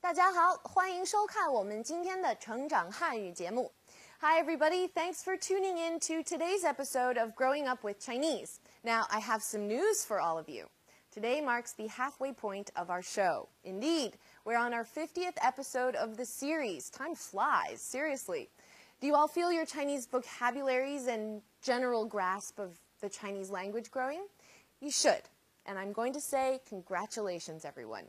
大家好，欢迎收看我们今天的成长汉语节目。Hi everybody, thanks for tuning in to today's episode of Growing Up with Chinese. Now, I have some news for all of you. Today marks the halfway point of our show. Indeed, we're on our 50th episode of the series. Time flies, seriously. Do you all feel your Chinese vocabularies and general grasp of the Chinese language growing? You should. And I'm going to say congratulations, everyone.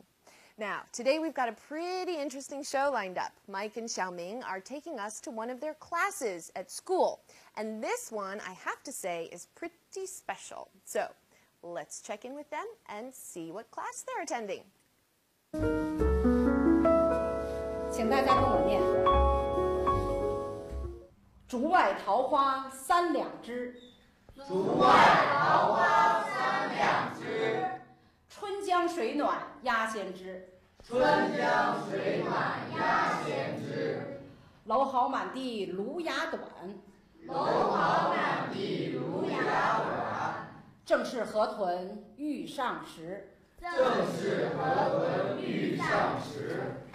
Now, today we've got a pretty interesting show lined up. Mike and Xiaoming are taking us to one of their classes at school. And this one, I have to say, is pretty special. So, let's check in with them and see what class they're attending. 请大家跟我念：竹外桃花三两枝，竹外桃花三两枝，春江水暖鸭先知，春江水暖鸭先知，蒌蒿满地芦芽短，蒌蒿满地芦芽短，正是河豚欲上时，正是河豚欲上时。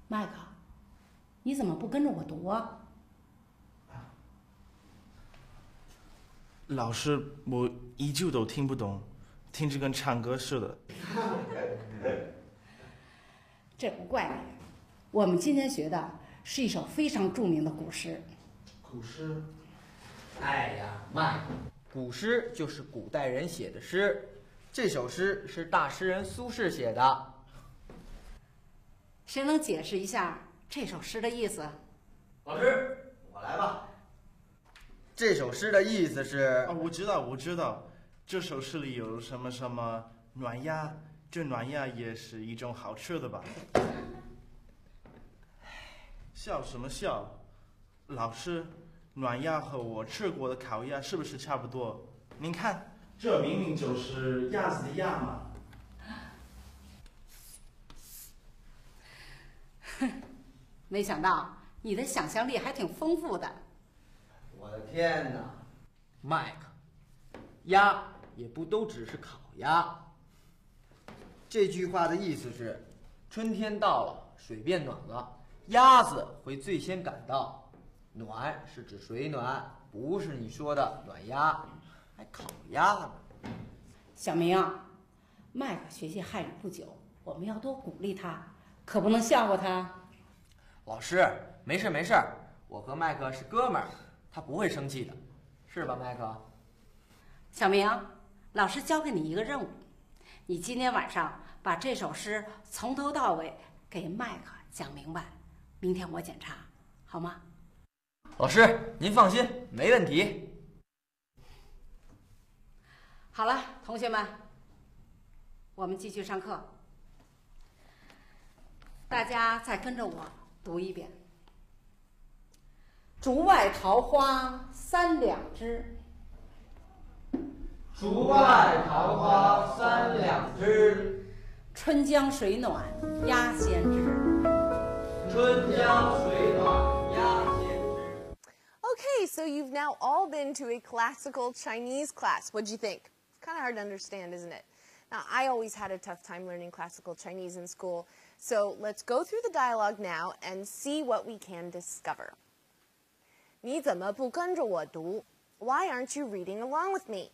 麦克，你怎么不跟着我读啊？老师，我依旧都听不懂，听着跟唱歌似的。这不怪你，我们今天学的是一首非常著名的古诗。古诗？哎呀，麦，古诗就是古代人写的诗，这首诗是大诗人苏轼写的。谁能解释一下这首诗的意思？老师，我来吧。这首诗的意思是……我知道，这首诗里有什么什么暖鸭，这暖鸭也是一种好吃的吧？笑什么笑？老师，暖鸭和我吃过的烤鸭是不是差不多？您看，这明明就是鸭子的鸭嘛。没想到你的想象力还挺丰富的。我的天哪，麦克，鸭也不都只是烤鸭。这句话的意思是，春天到了，水变暖了，鸭子会最先赶到。暖是指水暖，不是你说的暖鸭，还烤鸭呢。小明，麦克学习汉语不久，我们要多鼓励他，可不能笑话他。老师，没事，我和麦克是哥们儿，他不会生气的，是吧，麦克？小明，老师交给你一个任务，你今天晚上把这首诗从头到尾给麦克讲明白，明天我检查，好吗？老师，您放心，没问题。好了，同学们，我们继续上课。大家再跟着我读一遍：竹外桃花三两枝，竹外桃花三两枝，春江水暖鸭先知，春江水暖鸭先知。Okay, so you've now all been to a classical Chinese class. What'd you think? Kind of hard to understand, isn't it? Now, I always had a tough time learning classical Chinese in school, so let's go through the dialogue now and see what we can discover. 你怎么不跟着我读? Why aren't you reading along with me?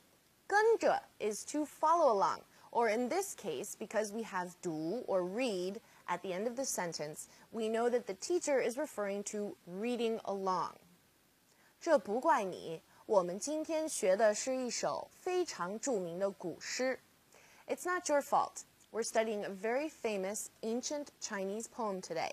跟着 is to follow along, or in this case, because we have 读 or read at the end of the sentence, we know that the teacher is referring to reading along. 这不怪你，我们今天学的是一首非常著名的古诗。It's not your fault. We're studying a very famous ancient Chinese poem today.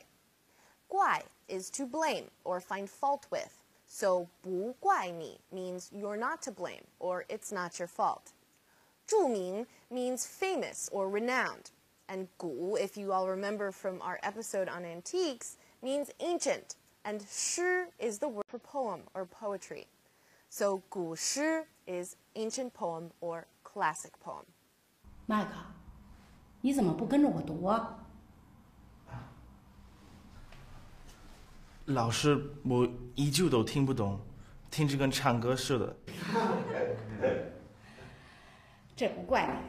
怪 is to blame or find fault with. So 不怪你 means you're not to blame or it's not your fault. 著名 means famous or renowned. And 古, if you all remember from our episode on antiques, means ancient. And 诗 is the word for poem or poetry. So 古诗 is ancient poem or classic poem. 麦克，你怎么不跟着我读啊？老师，我依旧都听不懂，听着跟唱歌似的。这不怪你，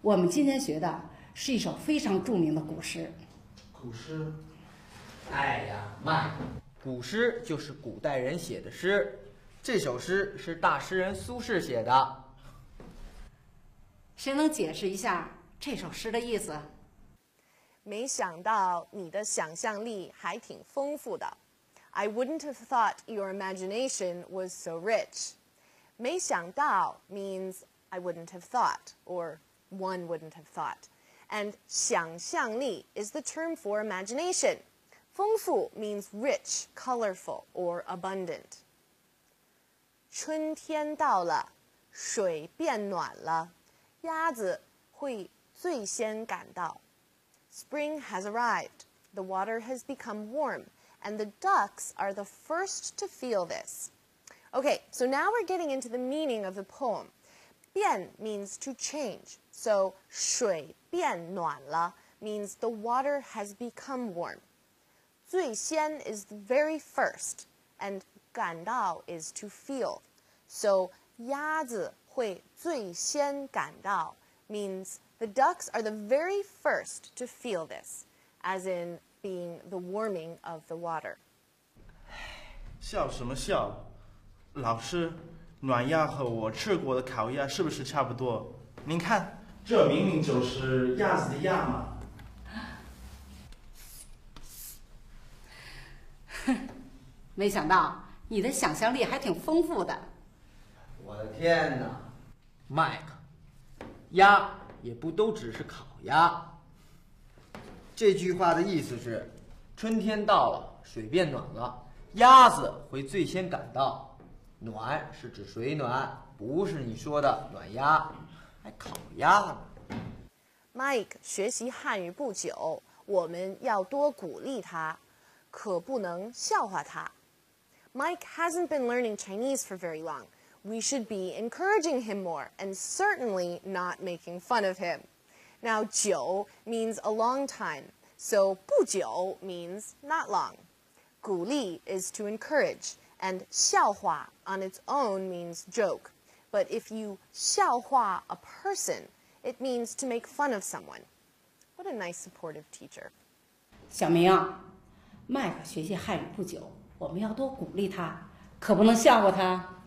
我们今天学的是一首非常著名的古诗。古古诗。哎呀，麦克，古诗就是古代人写的诗，这首诗是大诗人苏轼写的。谁能解释一下这首诗的意思？没想到你的想象力还挺丰富的。I wouldn't have thought your imagination was so rich. 没想到 means I wouldn't have thought, or one wouldn't have thought. And 想象力 is the term for imagination. 丰富 means rich, colorful, or abundant. 春天到了，水变暖了，鸭子会最先赶到。Spring has arrived. The water has become warm, and the ducks are the first to feel this. Okay, so now we're getting into the meaning of the poem. 变 means to change. So 水变暖了 means the water has become warm. 最先 is the very first, and 赶到 is to feel. So 鸭子会最先赶到 means the ducks are the very first to feel this, as in being the warming of the water. 笑什么笑？老师，暖鸭和我吃过的烤鸭是不是差不多？您看，这明明就是鸭子的鸭嘛。没想到你的想象力还挺丰富的。我的天哪，麦克，鸭也不都只是烤鸭。这句话的意思是，春天到了，水变暖了，鸭子会最先赶到。暖是指水暖，不是你说的暖鸭，还烤鸭呢。Mike 学习汉语不久，我们要多鼓励他，可不能笑话他。Mike hasn't been learning Chinese for very long. We should be encouraging him more and certainly not making fun of him. Now, 久 means a long time, so 不久 means not long. 鼓励 is to encourage, and 笑话 on its own means joke. But if you 笑话 a person, it means to make fun of someone. What a nice supportive teacher. 小明，麦克学习汉语不久，我们要多鼓励他，可不能笑话他。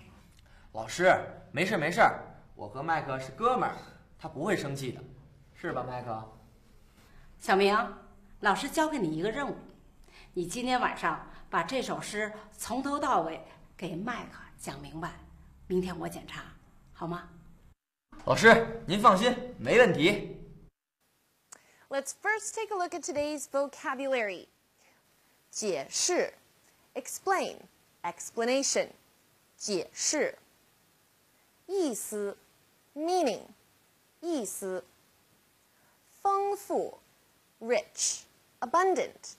老师，没事没事，我和麦克是哥们儿，他不会生气的，是吧，麦克？小明，老师交给你一个任务，你今天晚上把这首诗从头到尾给麦克讲明白，明天我检查，好吗？老师，您放心，没问题。Let's first take a look at today's vocabulary. 解释 explain, explanation, 解释。意思 meaning, 意思。丰富 rich, abundant,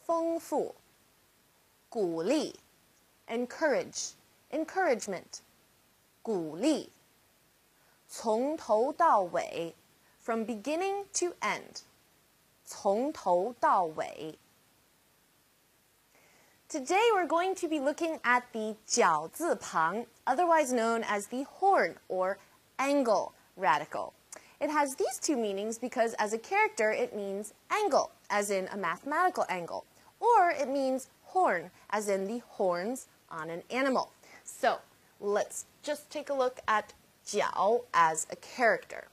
丰富。鼓励 encourage, encouragement, 鼓励。从头到尾 from beginning to end, 从头到尾。Today we're going to be looking at the 角字旁, otherwise known as the horn or angle radical. It has these two meanings because as a character it means angle, as in a mathematical angle, or it means horn, as in the horns on an animal. So let's just take a look at 角 as a character.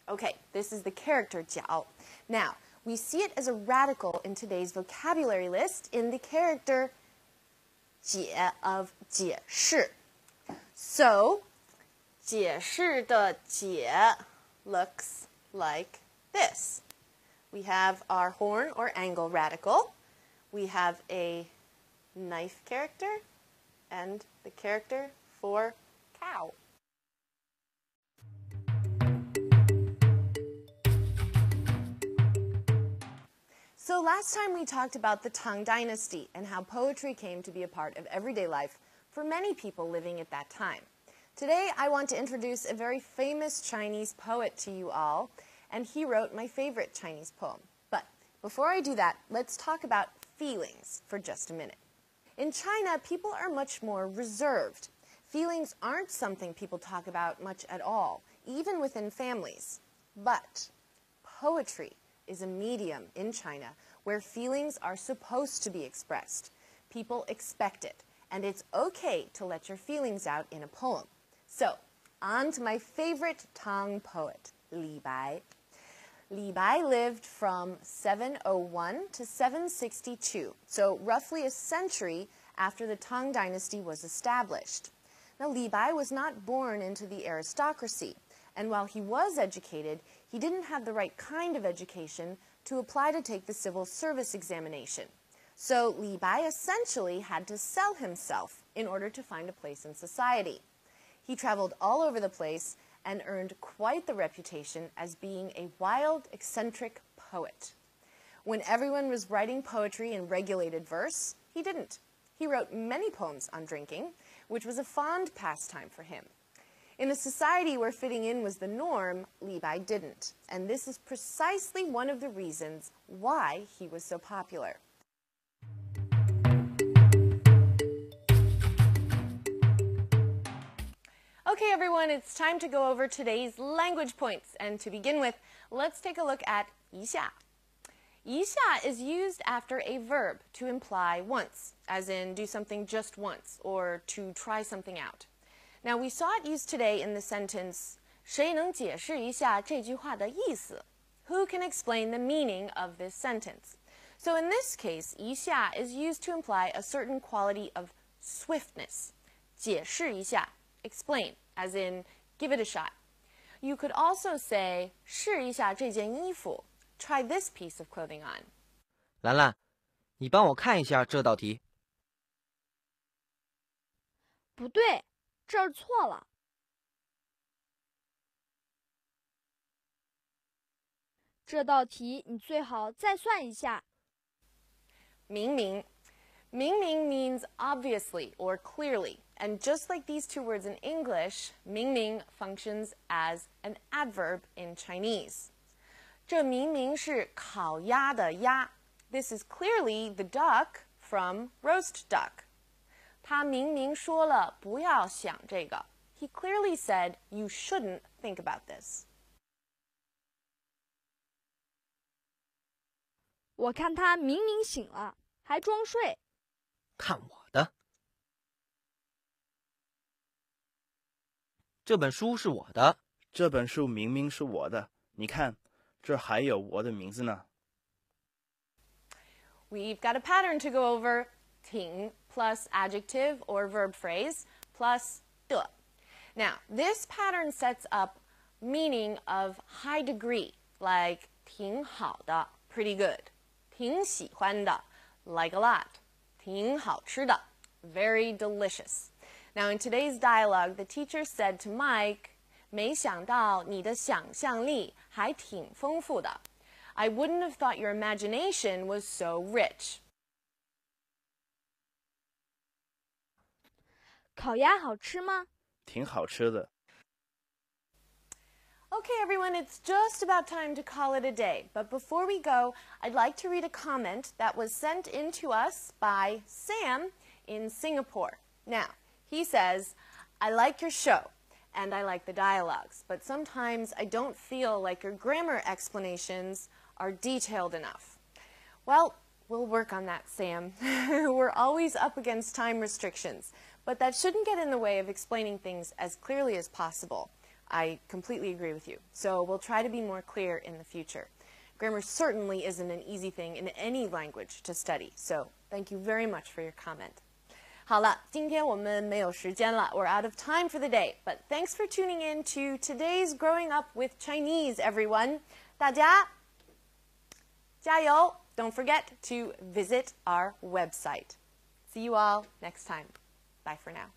Okay, this is the character 角. Now, we see it as a radical in today's vocabulary list in the character 解 of 解释. So, 解释的解 looks like this. We have our horn or angle radical. We have a knife character and the character for cow. So last time we talked about the Tang Dynasty and how poetry came to be a part of everyday life for many people living at that time. Today I want to introduce a very famous Chinese poet to you all, and he wrote my favorite Chinese poem. But before I do that, let's talk about feelings for just a minute. In China, people are much more reserved. feelings aren't something people talk about much at all, even within families. But poetry is a medium in China where feelings are supposed to be expressed. People expect it, and it's okay to let your feelings out in a poem. So, on to my favorite Tang poet, Li Bai. Li Bai lived from 701 to 762, so roughly a century after the Tang dynasty was established. Now, Li Bai was not born into the aristocracy, and while he was educated, he didn't have the right kind of education to apply to take the civil service examination. So Li Bai essentially had to sell himself in order to find a place in society. He traveled all over the place and earned quite the reputation as being a wild, eccentric poet. When everyone was writing poetry in regulated verse, he didn't. He wrote many poems on drinking, which was a fond pastime for him. In a society where fitting in was the norm, Li Bai didn't, and this is precisely one of the reasons why he was so popular. Okay, everyone, it's time to go over today's language points. And to begin with, let's take a look at 一下. 一下 is used after a verb to imply once, as in do something just once, or to try something out. Now, we saw it used today in the sentence, 谁能解释一下这句话的意思? Who can explain the meaning of this sentence? So in this case, 一下 is used to imply a certain quality of swiftness. 解释一下, explain, as in give it a shot. You could also say 试一下这件衣服, try this piece of clothing on. 兰兰，你帮我看一下这道题。不对，这儿错了。这道题你最好再算一下。明明. Mingming means obviously or clearly, and just like these two words in English, Mingming functions as an adverb in Chinese. 这明明是烤鸭的鸭. This is clearly the duck from roast duck. 他明明说了不要想这个. He clearly said you shouldn't think about this. 我看他明明醒了，还装睡。看我的，这本书是我的。这本书明明是我的，你看，这还有我的名字呢。We've got a pattern to go over. 挺 plus adjective or verb phrase plus 的. Now, this pattern sets up meaning of high degree, like 挺好的, pretty good. 挺喜欢的, like a lot. 挺好吃的, very delicious. Now, in today's dialogue, the teacher said to Mike, 没想到你的想象力还挺丰富的. I wouldn't have thought your imagination was so rich. 烤鸭好吃吗？挺好吃的。Okay, everyone, it's just about time to call it a day. But before we go, I'd like to read a comment that was sent in to us by Sam in Singapore. Now, he says, I like your show, and I like the dialogues, but sometimes I don't feel like your grammar explanations are detailed enough. Well, we'll work on that, Sam. We're always up against time restrictions, but that shouldn't get in the way of explaining things as clearly as possible. I completely agree with you. So we'll try to be more clear in the future. Grammar certainly isn't an easy thing in any language to study. So thank you very much for your comment. 好了，今天我们没有时间了. We're out of time for the day. But thanks for tuning in to today's Growing Up with Chinese, everyone. 大家加油! Don't forget to visit our website. See you all next time. Bye for now.